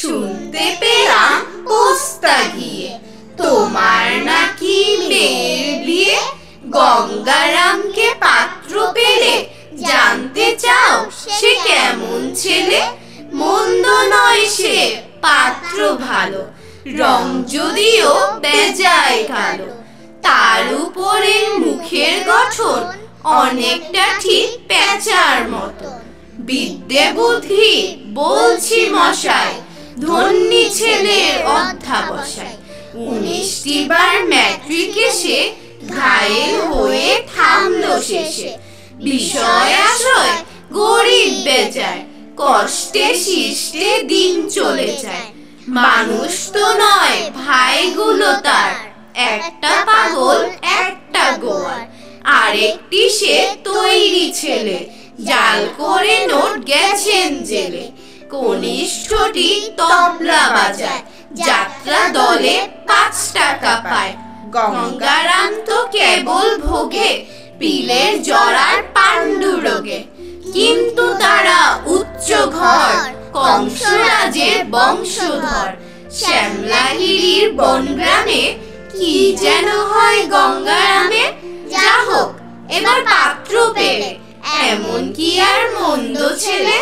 শুনতে পেলাম পোস্তা গিয়ে তোমার নাকি মেয়ের বিয়ে। গঙ্গারামকে পাত্র পেলে জানতে চাও সে কেমন ছেলে। মন্দ নয় সে পাত্র ভালো, রং যদিও বেজায় কালো। তার উপরে মুখের গঠন অনেকটা ঠিক পেঁচার মতো। বিদ্যে বুদ্ধি বলছি মশাই, ধন্যী ছেলের অধ্যাবসায়। 19টি বার ম্যাট্রিকে সে ঘায়েল হয়ে থামলো শেষে। বিষয় আশয় গরিব বেজায়, কষ্টে শিষ্টে দিন চলে যায়। মানুষ তো নয় ভাইগুলো তার, একটা পাগল একটা গোয়ার। আরেকটি সে তৈরি ছেলে, জাল করে নোট গেছেন জেলে। কনিষ্ঠটি তবলা বাজায়, যাত্রা দলে 5 টাকা পায়। গঙ্গারাম তো কেবল ভোগে পিলের জরার পাণ্ডুরোগে। কিন্তু তারা উচ্চ ঘর, কংসরাজের বংশধর। শ্যামলাগিরির বনগ্রামে কি যেন হয় গঙ্গারামে। যা হোক এবার পাত্র পেলে, এমন কি আর মন্দ ছেলে।